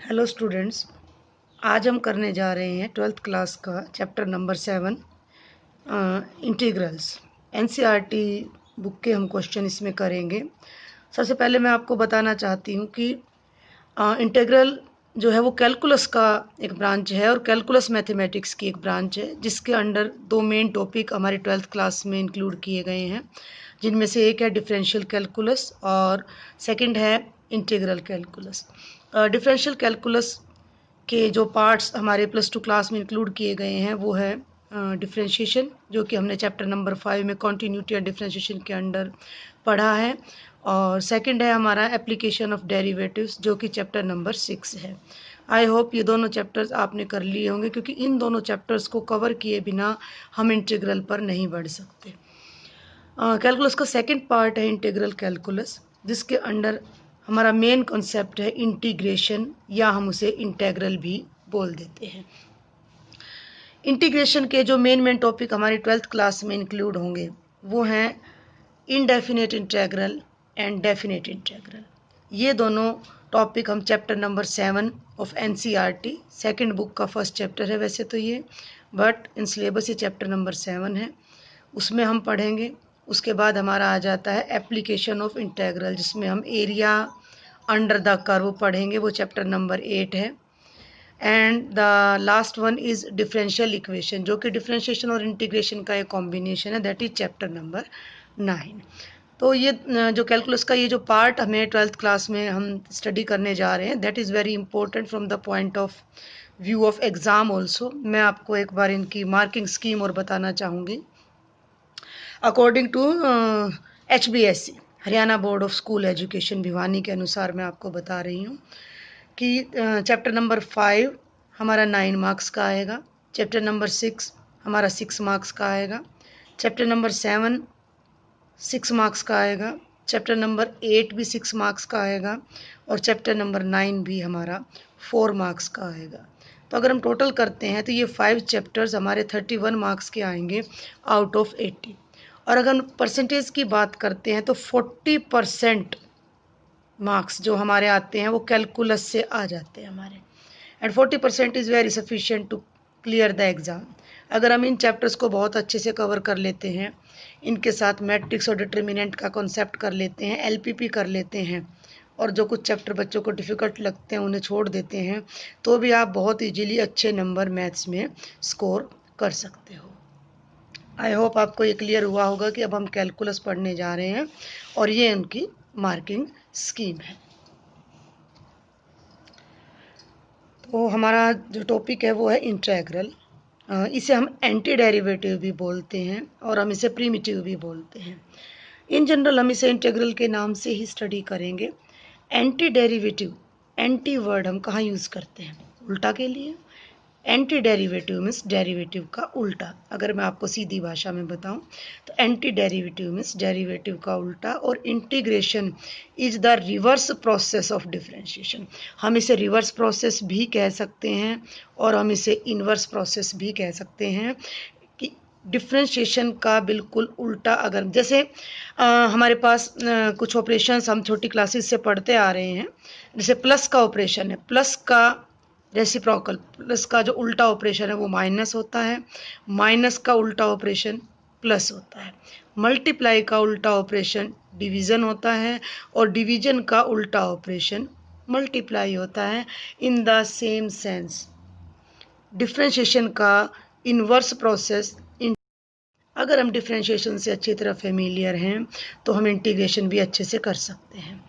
Hello students, आज हम करने जा रहे हैं 12th क्लास का chapter number 7 integrals. NCERT book के हम क्वेश्चन इसमें करेंगे। सबसे पहले मैं आपको बताना चाहती हूँ कि इंटीग्रल जो है वो कैलकुलस का एक ब्रांच है और कैलकुलस मैथमेटिक्स की एक ब्रांच है, जिसके अंडर दो मेन टॉपिक हमारी 12th क्लास में इंक्लूड किए गए हैं, जिनमें से एक है डिफरेंशियल कैलकुलस और सेकंड है इंटीग्रल कैलकुलस। डिफरेंशियल कैलकुलस के जो पार्ट्स हमारे +2 क्लास में इंक्लूड किए गए हैं वो है डिफरेंशिएशन, जो कि हमने चैप्टर नंबर 5 में कॉन्टीन्यूटी एंड डिफरेंशिएशन के अंडर पढ़ा है, और सेकंड है हमारा एप्लीकेशन ऑफ डेरिवेटिव्स, जो कि चैप्टर नंबर 6 है। आई होप ये दोनों चैप्टर्स आपने कर लिए होंगे, क्योंकि इन दोनों चैप्टर्स को कवर किए बिना हम इंटीग्रल पर नहीं बढ़ सकते। कैलकुलस का सेकंड पार्ट है इंटीग्रल कैलकुलस, जिसके अंडर हमारा मेन कॉन्सेप्ट है इंटीग्रेशन, या हम उसे इंटीग्रल भी बोल देते हैं। इंटीग्रेशन के जो मेन टॉपिक हमारी 12th क्लास में इंक्लूड होंगे वो हैं indefinite integral and definite integral. ये दोनों टॉपिक हम chapter number 7 of NCERT second book का फर्स्ट चैप्टर है वैसे तो ये, बट इन सिलेबस ये चैप्टर नंबर 7 है, उसमें हम पढ़ेंगे। उसके बाद हमारा आ जाता है एप्लीकेशन ऑफ इंटीग्रल, जिसमें हम एरिया अंडर द कर्व पढ़ेंगे, वो चैप्टर नंबर 8 है। And the last one is differential equation, जो कि डिफरेंशिएशन और इंटीग्रेशन का एक कॉम्बिनेशन है, दैट इज चैप्टर नंबर 9। तो ये जो कैलकुलस का ये जो पार्ट हमें 12th क्लास में हम स्टडी करने जा रहे हैं, that is very important from the point of view of exam also. मैं आपको एक बार इनकी मार्किंग स्कीम और बताना चाहूँगी। According to HBSC, Haryana board of school education Bhiwani के अनुसार मैं आपको बता रही हूँ कि चैप्टर नंबर 5 हमारा 9 मार्क्स का आएगा, चैप्टर नंबर 6 हमारा 6 मार्क्स का आएगा, चैप्टर नंबर 7 6 मार्क्स का आएगा, चैप्टर नंबर 8 भी 6 मार्क्स का आएगा, और चैप्टर नंबर 9 भी हमारा 4 मार्क्स का आएगा। तो अगर हम टोटल करते हैं तो ये 5 चैप्टर्स हमारे 31 मार्क्स के आएंगे आउट ऑफ 80। और अगर हम परसेंटेज की बात करते हैं तो 40% मार्क्स जो हमारे आते हैं वो कैलकुलस से आ जाते हैं हमारे, and 40% is very sufficient to clear the exam. अगर हम इन चैप्टर्स को बहुत अच्छे से कवर कर लेते हैं, इनके साथ मैट्रिक्स और डिटर्मिनेंट का कॉन्सेप्ट कर लेते हैं, LPP कर लेते हैं, और जो कुछ चैप्टर बच्चों को डिफ़िकल्ट लगते हैं उन्हें छोड़ देते हैं, तो भी आप बहुत ईजीली अच्छे नंबर मैथ्स में स्कोर कर सकते हो। आई होप आपको ये क्लियर हुआ होगा कि अब हम कैलकुलस पढ़ने जा रहे हैं, और ये उनकी मार्किंग स्कीम है। तो हमारा जो टॉपिक है वो है इंटीग्रल। इसे हम एंटी डेरिवेटिव भी बोलते हैं और हम इसे प्रिमिटिव भी बोलते हैं। इन जनरल हम इसे इंटीग्रल के नाम से ही स्टडी करेंगे। एंटी डेरिवेटिव, एंटी वर्ड हम कहाँ यूज़ करते हैं? उल्टा के लिए। एंटी डेरिवेटिव मीन्स डेरिवेटिव का उल्टा। अगर मैं आपको सीधी भाषा में बताऊं तो एंटी डेरिवेटिव मीन्स डेरिवेटिव का उल्टा, और integration is the reverse process of differentiation. हम इसे रिवर्स प्रोसेस भी कह सकते हैं और हम इसे इन्वर्स प्रोसेस भी कह सकते हैं, कि डिफरेंशिएशन का बिल्कुल उल्टा। अगर जैसे हमारे पास कुछ ऑपरेशंस हम छोटी क्लासेस से पढ़ते आ रहे हैं, जैसे प्लस का ऑपरेशन है, प्लस का रेसिप्रोकल, प्लस का जो उल्टा ऑपरेशन है वो माइनस होता है, माइनस का उल्टा ऑपरेशन प्लस होता है, मल्टीप्लाई का उल्टा ऑपरेशन डिवीज़न होता है, और डिवीज़न का उल्टा ऑपरेशन मल्टीप्लाई होता है। In the same sense differentiation का इन्वर्स प्रोसेस। अगर हम डिफरेंशिएशन से अच्छी तरह फेमिलियर हैं तो हम इंटीग्रेशन भी अच्छे से कर सकते हैं।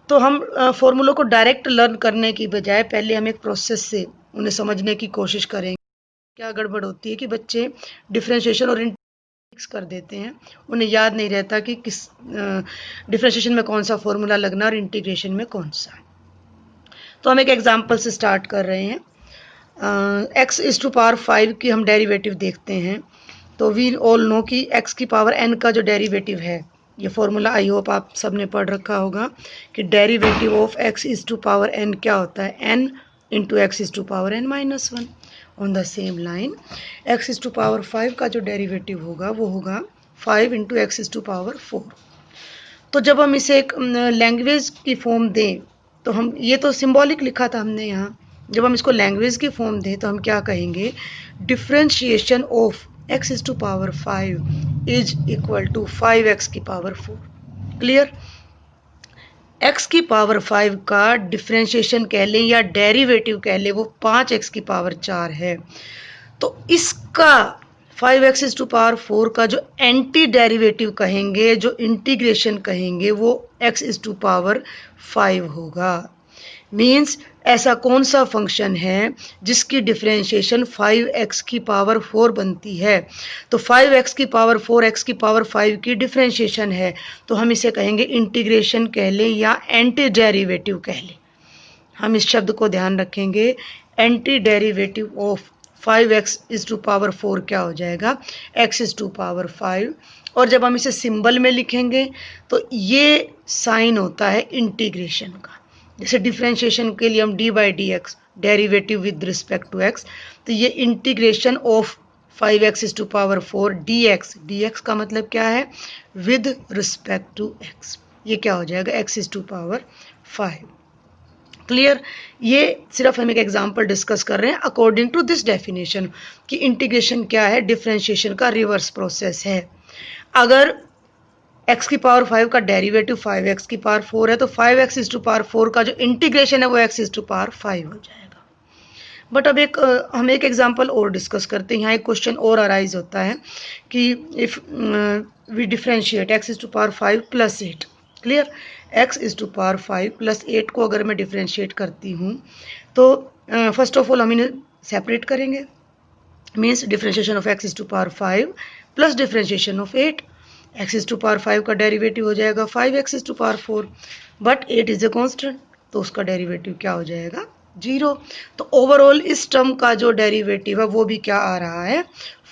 तो हम फॉर्मूलों को डायरेक्ट लर्न करने की बजाय पहले हम एक प्रोसेस से उन्हें समझने की कोशिश करेंगे। क्या गड़बड़ होती है कि बच्चे डिफरेंशिएशन और मिक्स कर देते हैं, उन्हें याद नहीं रहता कि किस डिफरेंशिएशन में कौन सा फॉर्मूला लगना और इंटीग्रेशन में कौन सा। तो हम एक एग्जांपल से स्टार्ट कर रहे हैं। x⁵ की हम डेरिवेटिव देखते हैं, तो वी ऑल नो कि x की पावर n का जो डेरिवेटिव है, ये फॉर्मूला आई होप आप सब ने पढ़ रखा होगा कि डेरिवेटिव ऑफ x⁵n क्या होता है, n into x⁵n minus 1। On the same line x⁵5 का जो डेरिवेटिव होगा वो होगा 5 इंटू x⁵4। तो जब हम इसे एक लैंग्वेज की फॉर्म दें तो हम ये तो सिंबॉलिक लिखा था हमने यहाँ, जब हम इसको लैंग्वेज की फॉर्म दें तो हम क्या कहेंगे, differentiation of x is to power 5 is equal to 5x की पावर 4। क्लियर? x की पावर 5 का डिफ्रेंशिएशन कह लें या डेरिवेटिव कह लें, वो 5x की पावर 4 है। तो इसका 5x इज टू पावर 4 का जो एंटी डेरिवेटिव कहेंगे, जो इंटीग्रेशन कहेंगे, वो x इज टू पावर 5 होगा। मीन्स ऐसा कौन सा फंक्शन है जिसकी डिफरेंशिएशन 5x की पावर 4 बनती है? तो 5x की पावर 4 x की पावर 5 की डिफरेंशिएशन है, तो हम इसे कहेंगे इंटीग्रेशन कह लें या एंटी डेरिवेटिव कह लें। हम इस शब्द को ध्यान रखेंगे, anti derivative of 5x is to power 4 क्या हो जाएगा, x इज टू पावर 5। और जब हम इसे सिंबल में लिखेंगे तो ये साइन होता है इंटीग्रेशन का। जैसे डिफरेंशिएशन के लिए हम d by d x, derivative with respect to x, तो ये integration of 5x is to power 4 dx, dx का मतलब क्या है, विद रिस्पेक्ट टू x, ये क्या हो जाएगा, x is to power 5। Clear? ये सिर्फ हम एक एग्जांपल डिस्कस कर रहे हैं अकॉर्डिंग टू दिस डेफिनेशन कि इंटीग्रेशन क्या है, डिफरेंशिएशन का रिवर्स प्रोसेस है। अगर x की पावर 5 का डेरिवेटिव 5x की पावर 4 है, तो 5x इज टू पावर 4 का जो इंटीग्रेशन है वो x इज टू पावर 5 हो जाएगा। बट अब हम एक एग्जांपल और डिस्कस करते हैं। यहाँ एक क्वेश्चन और अराइज होता है कि if we differentiate x is to power 5 plus 8। Clear? x is to power 5 plus 8 को अगर मैं डिफरेंशिएट करती हूँ तो फर्स्ट ऑफ ऑल हम इन्हें सेपरेट करेंगे। Means differentiation of x is to power 5 plus differentiation of 8। x is to power 5 का डेरिवेटिव हो जाएगा 5x is to power 4, but 8 is a constant, तो उसका डेरिवेटिव क्या हो जाएगा, 0। तो ओवरऑल इस टर्म का जो डेरिवेटिव है वो भी क्या आ रहा है,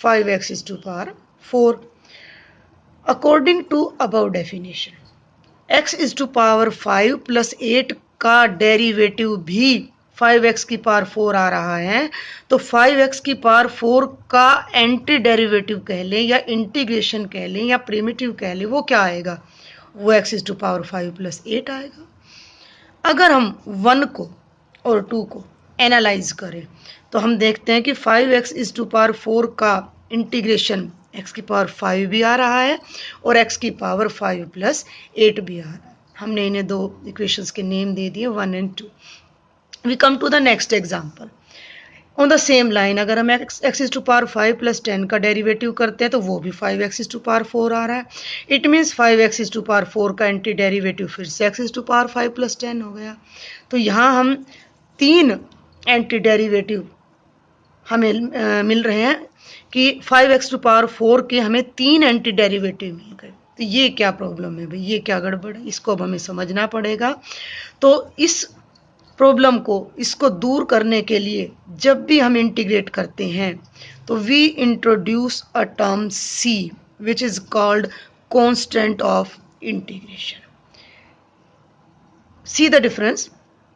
5x is to power 4। According to above definition, x is to power 5 plus 8 का डेरिवेटिव भी 5x की पावर 4 आ रहा है, तो 5x की पावर 4 का एंटी डेरिवेटिव कह लें या इंटीग्रेशन कह लें या प्रिमिटिव कह लें, वो क्या आएगा, वो x is to power 5 plus 8 आएगा। अगर हम 1 को और 2 को एनालाइज करें तो हम देखते हैं कि 5x इज टू पावर 4 का इंटीग्रेशन x की पावर 5 भी आ रहा है और x की पावर 5 प्लस 8 भी आ रहा है। हमने इन्हें दो इक्वेशंस के नेम दे दिए 1 and 2। We come to the next example. On the same line, अगर हम x is to power 5 plus 10 का डेरिवेटिव करते हैं तो वो भी 5x इज टू पावर 4 आ रहा है। It means 5x is to power 4 का एंटी डेरिवेटिव फिर से x is to power 5 plus 10 हो गया। तो यहाँ हम 3 एंटी डेरिवेटिव हमें मिल रहे हैं कि 5x टू पावर 4 के हमें 3 एंटी डेरिवेटिव मिल गए। तो ये क्या प्रॉब्लम है भाई, ये क्या गड़बड़ है, इसको अब हमें समझना पड़ेगा। तो इस प्रॉब्लम को, इसको दूर करने के लिए जब भी हम इंटीग्रेट करते हैं तो we introduce a term c which is called constant of integration. See the difference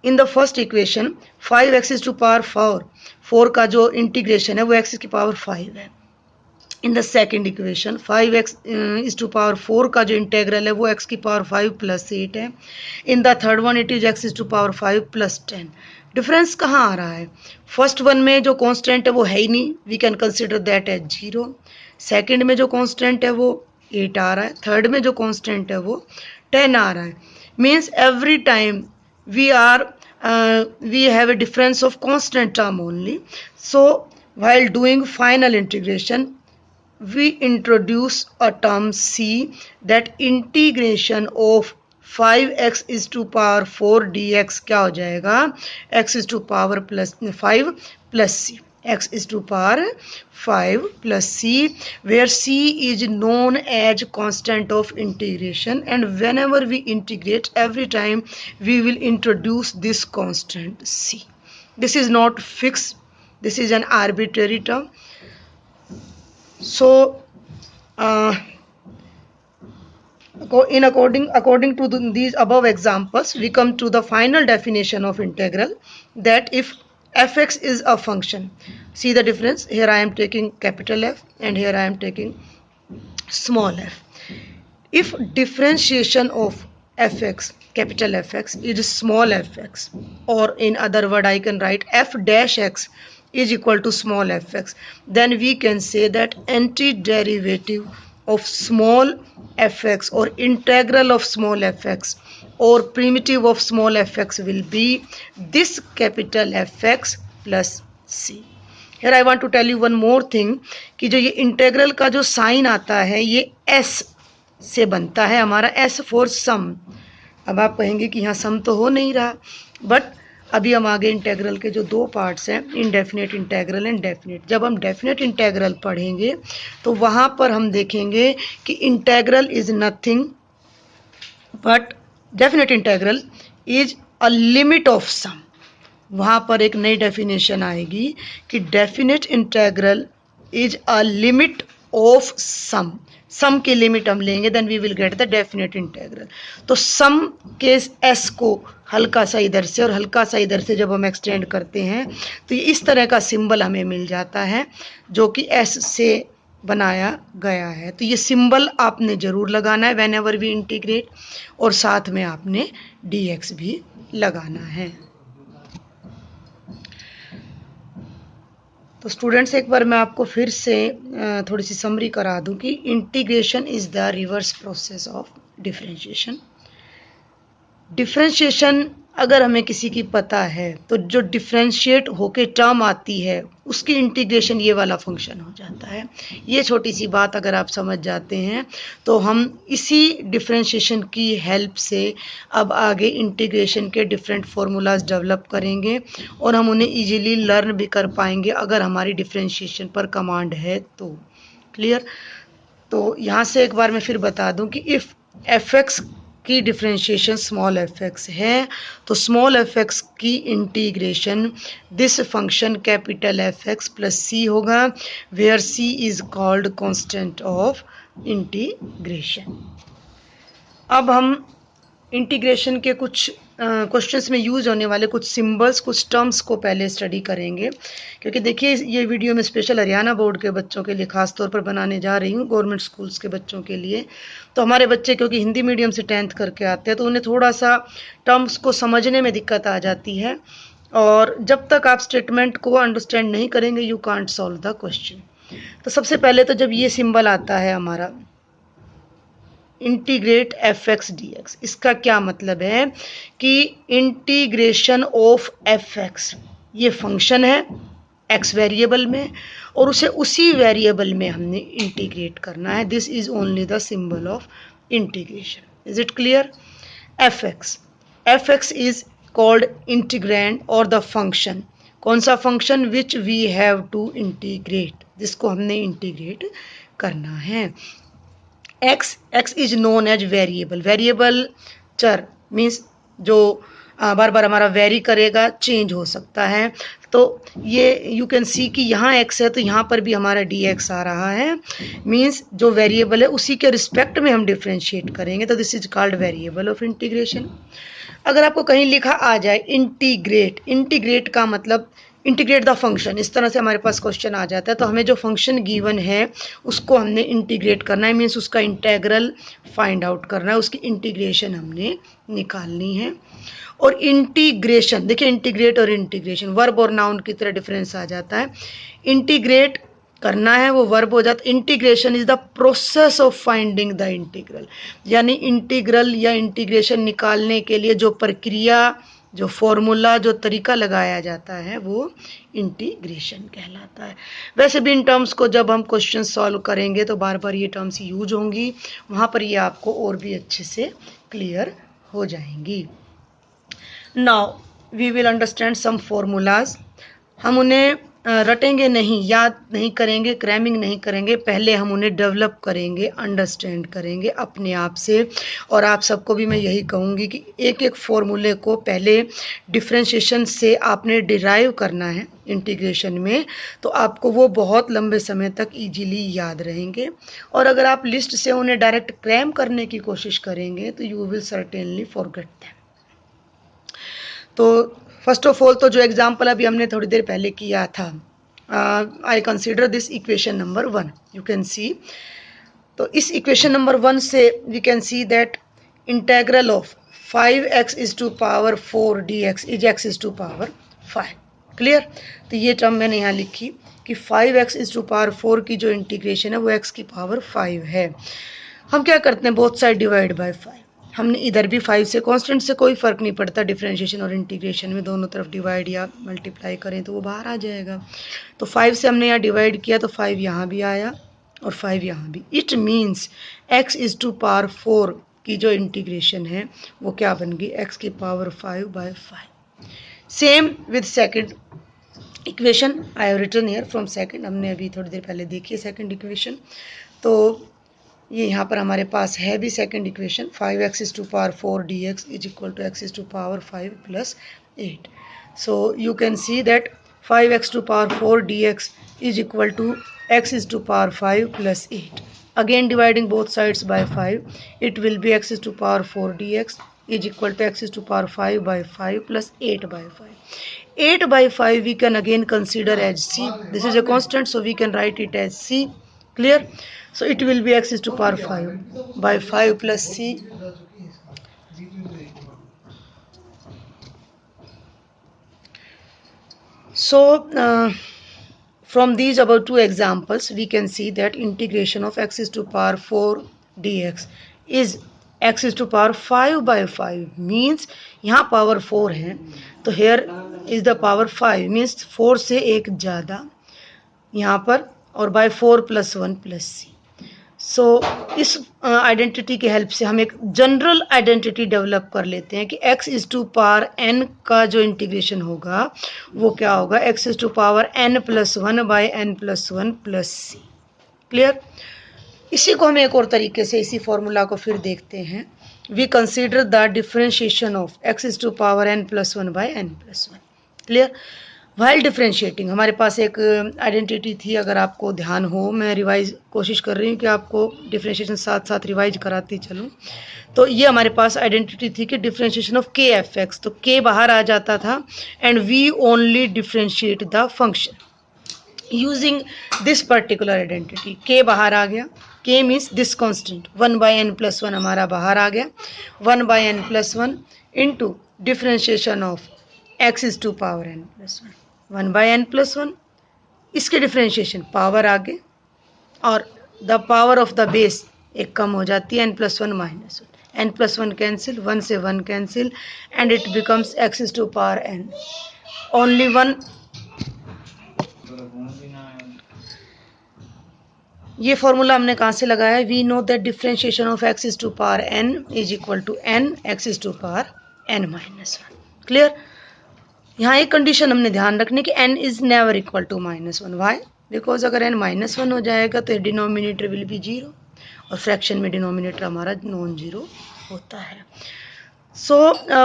in the first equation 5x is to power 4 का जो इंटीग्रेशन है वो x की पावर 5 है। In the second equation 5x is to power 4 का जो integral है वो x की पावर 5 प्लस 8 है। In the third one it is x is to power 5 plus 10। Difference कहाँ आ रहा है, फर्स्ट वन में जो कांस्टेंट है वो है ही नहीं, we can consider that as 0। Second में जो कांस्टेंट है वो 8 आ रहा है, थर्ड में जो कांस्टेंट है वो 10 आ रहा है। Means every time we have a difference of constant term only. So while doing final integration we introduce a term c, that integration of 5x is to power 4 dx क्या हो जाएगा, x is to power plus 5 plus c, x is to power 5 plus c, where c is known as constant of integration, and whenever we integrate every time we will introduce this constant c. This is not fixed, this is an arbitrary term. So according to these above examples we come to the final definition of integral, that if fx is a function, see the difference, here I am taking capital F and here I am taking small f. If differentiation of fx capital Fx is small fx, or in other word I can write f dash x is equal to small fx, then we can say that antiderivative of small fx or integral of small fx or primitive of small fx will be this capital Fx plus c. Here I want to tell you one more thing कि जो ये integral का जो sign आता है ये s से बनता है हमारा, s फॉर सम। अब आप कहेंगे कि यहाँ सम तो हो नहीं रहा, बट अभी हम आगे इंटेग्रल के जो दो पार्ट्स हैं, इनडेफिनेट इंटेग्रल एंड डेफिनेट, जब हम डेफिनेट इंटेग्रल पढ़ेंगे तो वहाँ पर हम देखेंगे कि integral is nothing but definite integral is a limit of sum. वहाँ पर एक नई डेफिनेशन आएगी कि definite integral is a limit of sum. Sum की लिमिट हम लेंगे then we will get the definite integral. तो सम के एस को हल्का सा इधर से और हल्का सा इधर से जब हम एक्सटेंड करते हैं तो ये इस तरह का सिंबल हमें मिल जाता है जो कि एस से बनाया गया है। तो ये सिंबल आपने ज़रूर लगाना है व्हेन एवर वी इंटीग्रेट, और साथ में आपने dx भी लगाना है। तो स्टूडेंट्स एक बार मैं आपको फिर से थोड़ी सी समरी करा दूं कि integration is the reverse process of differentiation. Differentiation अगर हमें किसी की पता है तो जो डिफरेंशिएट होके टर्म आती है उसकी इंटीग्रेशन ये वाला फंक्शन हो जाता है। ये छोटी सी बात अगर आप समझ जाते हैं तो हम इसी डिफरेंशिएशन की हेल्प से अब आगे इंटीग्रेशन के डिफरेंट फार्मूलाज डेवलप करेंगे और हम उन्हें इजीली लर्न भी कर पाएंगे अगर हमारी डिफरेंशिएशन पर कमांड है तो। क्लियर? तो यहाँ से एक बार मैं फिर बता दूँ कि इफ़ fx की डिफरेंशिएशन स्मॉल fx है तो स्मॉल fx की integration this function capital fx plus c होगा, where c is called constant of integration. अब हम इंटीग्रेशन के कुछ क्वेश्चंस में यूज होने वाले कुछ सिंबल्स, कुछ टर्म्स को पहले स्टडी करेंगे, क्योंकि देखिए ये वीडियो में स्पेशल हरियाणा बोर्ड के बच्चों के लिए खास तौर पर बनाने जा रही हूँ, गवर्नमेंट स्कूल्स के बच्चों के लिए। तो हमारे बच्चे क्योंकि हिंदी मीडियम से 10th करके आते हैं तो उन्हें थोड़ा सा टर्म्स को समझने में दिक्कत आ जाती है, और जब तक आप स्टेटमेंट को अंडरस्टैंड नहीं करेंगे you can't solve the question. तो सबसे पहले तो जब ये सिंबल आता है हमारा इंटीग्रेट fx dx, इसका क्या मतलब है कि इंटीग्रेशन ऑफ fx, ये फंक्शन है x वेरिएबल में और उसे उसी वेरिएबल में हमने इंटीग्रेट करना है। This is only the symbol of integration. Is it clear? fx is called integrand और द फंक्शन। कौन सा function? Which we have to integrate, जिसको हमने इंटीग्रेट करना है। x is known as variable. Variable चर मीन्स जो बार बार हमारा वेरी करेगा, चेंज हो सकता है। तो ये यू कैन सी कि यहाँ x है तो यहाँ पर भी हमारा dx आ रहा है, मीन्स जो वेरिएबल है उसी के रिस्पेक्ट में हम डिफ्रेंशिएट करेंगे। तो this is called variable of integration. अगर आपको कहीं लिखा आ जाए इंटीग्रेट, इंटीग्रेट का मतलब इंटीग्रेट द फंक्शन, इस तरह से हमारे पास क्वेश्चन आ जाता है तो हमें जो फंक्शन गिवन है उसको हमने इंटीग्रेट करना है, मीन्स उसका इंटेग्रल फाइंड आउट करना है, उसकी इंटीग्रेशन हमने निकालनी है। और इंटीग्रेशन देखिए, इंटीग्रेट और इंटीग्रेशन वर्ब और नाउन की तरह डिफरेंस आ जाता है। इंटीग्रेट करना है वो वर्ब हो जाता है, integration is the process of finding the integral, यानी इंटीग्रल या इंटीग्रेशन निकालने के लिए जो प्रक्रिया, जो फॉर्मूला, जो तरीका लगाया जाता है वो इंटीग्रेशन कहलाता है। वैसे भी इन टर्म्स को जब हम क्वेश्चन सॉल्व करेंगे तो बार बार ये टर्म्स यूज होंगी, वहाँ पर ये आपको और भी अच्छे से क्लियर हो जाएंगी। Now we will understand some formulas. हम उन्हें रटेंगे नहीं, याद नहीं करेंगे, क्रैमिंग नहीं करेंगे, पहले हम उन्हें डेवलप करेंगे, अंडरस्टैंड करेंगे अपने आप से। और आप सबको भी मैं यही कहूँगी कि एक एक फॉर्मूले को पहले डिफरेंशिएशन से आपने डिराइव करना है इंटीग्रेशन में, तो आपको वो बहुत लंबे समय तक इजीली याद रहेंगे। और अगर आप लिस्ट से उन्हें डायरेक्ट क्रैम करने की कोशिश करेंगे तो you will certainly forget them. तो फर्स्ट ऑफ ऑल तो जो एग्जाम्पल अभी हमने थोड़ी देर पहले किया था, I consider this equation number 1, you can see. तो इस इक्वेशन नंबर 1 से we can see that integral of 5x is to power 4 dx is x is to power 5। Clear. तो ये टर्म मैंने यहाँ लिखी कि 5x is to power 4 की जो इंटीग्रेशन है वो x की पावर 5 है। हम क्या करते हैं, बोथ साइड डिवाइड बाय 5। हमने इधर भी 5 से, कांस्टेंट से कोई फर्क नहीं पड़ता, डिफरेंशिएशन और इंटीग्रेशन में दोनों तरफ डिवाइड या मल्टीप्लाई करें तो वो बाहर आ जाएगा। तो 5 से हमने यहाँ डिवाइड किया तो 5 यहाँ भी आया और 5 यहाँ भी। It means x is to power 4 की जो इंटीग्रेशन है वो क्या बन गई, x की power 5/5। Same with second equation, I have written here from second, हमने अभी थोड़ी देर पहले देखी है सेकंड इक्वेशन। तो ये यहाँ पर हमारे पास है भी second equation, 5x is to power 4 dx is equal to x is to power 5 + 8। So you can see that 5x to power 4 dx is equal to x is to power 5 + 8. Again dividing both sides by 5, it will be x is to power 4 dx is equal to x is to power 5/5 plus 8/5. 8/5 we can again consider as c. This is a constant, so we can write it as c. Clear? So it will be x is to power 5/5 plus c. So from these about two examples we can see that integration of x is to power 4 dx is x is to power 5/5 means यहाँ power 4 है तो here is the power 5 means 4 से एक ज़्यादा यहाँ पर और by 4 + 1 + c। सो इस आइडेंटिटी की हेल्प से हम एक जनरल आइडेंटिटी डेवलप कर लेते हैं कि x is to power n का जो इंटीग्रेशन होगा वो क्या होगा, x is to power n + 1/n + 1 + c। Clear. इसी को हम एक और तरीके से इसी फॉर्मूला को फिर देखते हैं। We consider the differentiation of x is to power n + 1/n + 1। Clear. While differentiating हमारे पास एक आइडेंटिटी थी, अगर आपको ध्यान हो, मैं रिवाइज कोशिश कर रही हूँ कि आपको डिफ्रेंशिएशन साथ साथ रिवाइज कराती चलूँ। तो ये हमारे पास आइडेंटिटी थी कि differentiation of K F X, तो के बाहर आ जाता था and we only differentiate the function using this particular identity. K बाहर आ गया, के मीन्स दिस कॉन्स्टेंट 1/n + 1 हमारा बाहर आ गया, 1/n + 1 into differentiation of x is to power n + 1, 1/n + 1, इसके डिफ्रेंशिएशन पावर आगे और the power of the base एक कम हो जाती है, n + 1 - 1, n + 1 कैंसिल, 1 से 1 cancel and it becomes x is to power n। Only one ये formula हमने कहाँ से लगाया, we know that differentiation of x is to power n is equal to n x is to power n - 1। Clear. यहाँ एक condition हमने ध्यान रखने की, n is never equal to -1। Why? Because अगर n -1 हो जाएगा तो डिनोमिनेटर विल बी 0 और फ्रैक्शन में डिनोमिनेटर हमारा नॉन जीरो होता है। So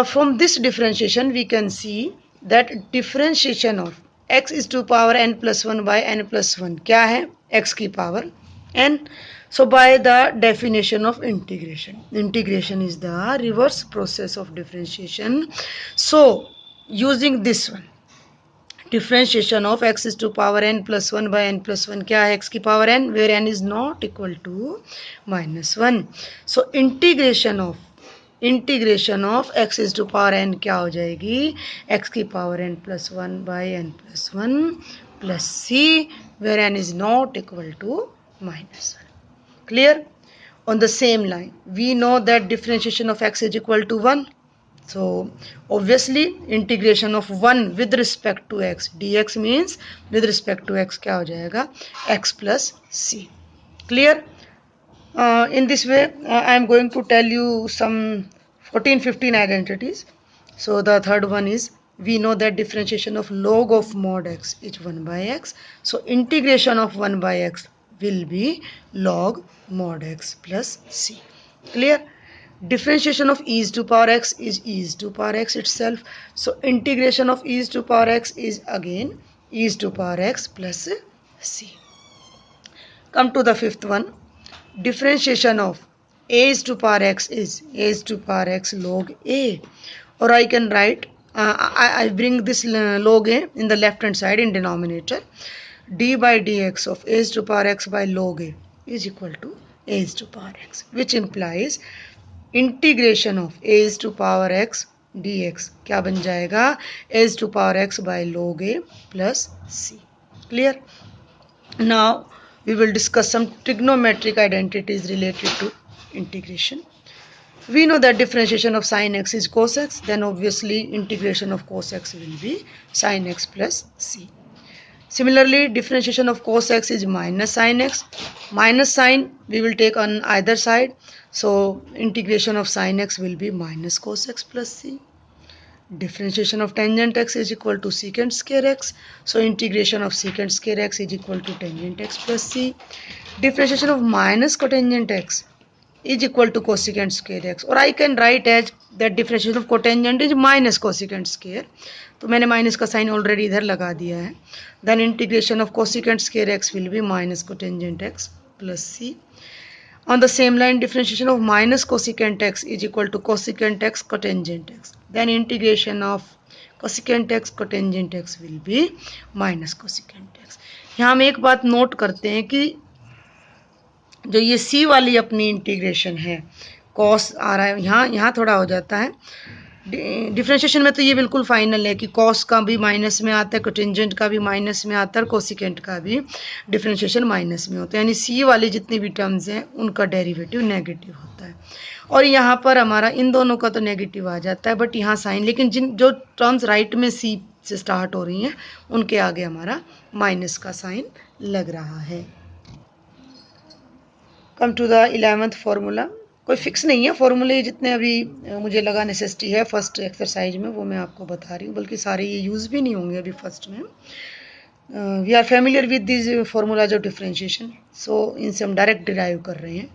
from this differentiation we can see that differentiation of x is to power n + 1/n + 1 क्या है, x की power n। So by the definition of integration is the reverse process of differentiation. So using this one, differentiation of x is to power n + 1/n + 1 क्या है, x की power n where n is not equal to -1। So integration of x is to power n क्या हो जाएगी, x की power n + 1/n + 1 + c where n is not equal to -1। Clear? On the same line we know that differentiation of x is equal to 1, so obviously integration of 1 with respect to x dx means with respect to x क्या हो जाएगा, x + c। Clear? In this way I am going to tell you some 14-15 identities. So the third one is, we know that differentiation of log of mod x is 1/x, so integration of 1/x will be log mod x plus c। Clear? Differentiation of e to power x is e to power x itself, so integration of e to power x is again e to power x plus c। Come to the fifth one, differentiation of a to power x is a to power x log a, or I can write I bring this log a in the left hand side in denominator, d by dx of a to power x by log a is equal to a to power x, which implies integration of a is to power x d x क्या बन जाएगा, a is to power x by log a plus c. Clear. Now we will discuss some trigonometric identities related to integration. We know that differentiation of sin x is cos x, then obviously integration of cos x will be sin x plus c. Similarly, differentiation of cos x is minus sin x. Minus sign we will take on either side, so integration of sin x will be minus cos x plus c. Differentiation of tangent x is equal to secant square x. So integration of secant square x is equal to tangent x plus c. Differentiation of minus cotangent x is equal to cosecant square x. और I can write as that differentiation of cotangent is minus cosecant square. तो मैंने minus का sign already इधर लगा दिया है. Then integration of cosecant square x will be minus cotangent x plus c. On the same line, differentiation of minus cosecant x is equal to cosecant x cotangent x. Then integration of cosecant x cotangent x will be minus cosecant x. यहाँ हम एक बात note करते हैं कि जो ये c वाली अपनी इंटीग्रेशन है, cos आ रहा है यहाँ थोड़ा हो जाता है. डिफ्रेंशिएशन में तो ये बिल्कुल फाइनल है कि कॉस का भी माइनस में आता है, कोटेंजेंट का भी माइनस में आता है, कोसिकेंट का भी डिफ्रेंशिएशन माइनस में होता है. यानी सी वाली जितनी भी टर्म्स हैं उनका डेरिवेटिव नेगेटिव होता है. और यहाँ पर हमारा इन दोनों का तो नेगेटिव आ जाता है, बट यहाँ साइन, लेकिन जिन जो टर्म्स राइट में सी से स्टार्ट हो रही हैं उनके आगे हमारा माइनस का साइन लग रहा है. Come to the 11th formula. कोई फिक्स नहीं है फॉर्मूले, जितने अभी मुझे लगा नेसेसिटी है फर्स्ट एक्सरसाइज में वो मैं आपको बता रही हूँ, बल्कि सारे ये यूज़ भी नहीं होंगे अभी फर्स्ट में. We are familiar with this formulas of differentiation, so इनसे हम डायरेक्ट डिराइव कर रहे हैं.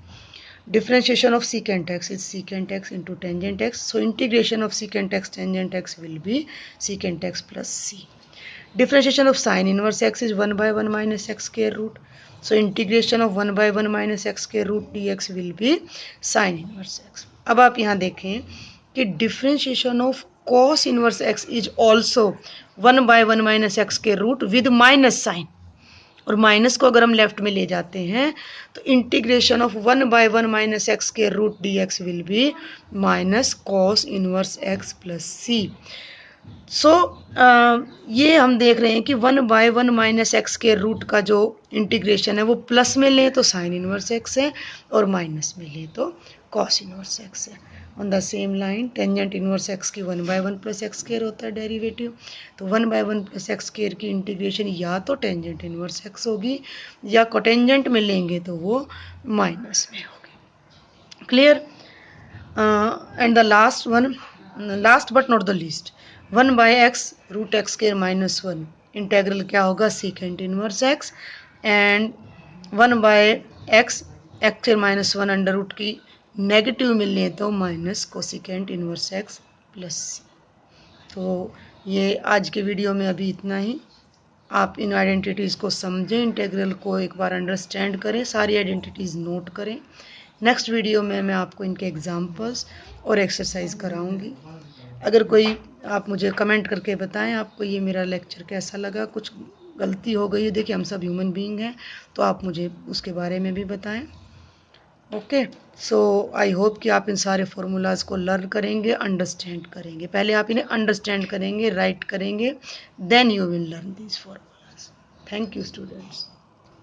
Differentiation of secant x is secant x into tangent x, so integration of secant x tangent x will be secant x plus c. Differentiation of sin inverse x is 1 by 1 minus x square root. So integration of 1 by 1 minus x square root dx will be sin inverse x. अब आप यहाँ देखें कि differentiation of cos inverse x is also 1 by 1 minus x square root with minus sign. और minus को अगर हम left में ले जाते हैं तो integration of 1 by 1 minus x square root dx will be minus cos inverse x plus c. सो ये हम देख रहे हैं कि 1 by 1 माइनस एक्स के रूट का जो इंटीग्रेशन है वो प्लस में लें तो साइन इनवर्स एक्स है और माइनस में लें तो कॉस इनवर्स एक्स है. On the same line tangent inverse x की 1 by 1 प्लस एक्स स्क्वायर होता है डेरिवेटिव, तो 1 by 1 प्लस एक्स स्क्वायर की इंटीग्रेशन या तो टेंजेंट इनवर्स एक्स होगी या कोटेंजेंट में लेंगे तो वो माइनस में होगी. Clear. And the last one, last but not the least, 1 by x root x square minus 1 integral क्या होगा secant inverse x, and 1 by x x square minus 1 under root की नेगेटिव में लें तो minus cosecant inverse x plus c. तो ये आज के वीडियो में अभी इतना ही. आप इन आइडेंटिटीज़ को समझें, इंटेग्रल को एक बार अंडरस्टैंड करें, सारी आइडेंटिटीज़ नोट करें. नेक्स्ट वीडियो में मैं आपको इनके एग्जांपल्स और एक्सरसाइज कराऊंगी. अगर कोई आप मुझे कमेंट करके बताएं आपको ये मेरा लेक्चर कैसा लगा, कुछ गलती हो गई है, देखिए हम सब ह्यूमन बीइंग हैं, तो आप मुझे उसके बारे में भी बताएं. ओके, सो आई होप कि आप इन सारे फार्मूलाज को लर्न करेंगे, अंडरस्टैंड करेंगे. पहले आप इन्हें अंडरस्टैंड करेंगे, राइट करेंगे, then you will learn these formulas. Thank you students.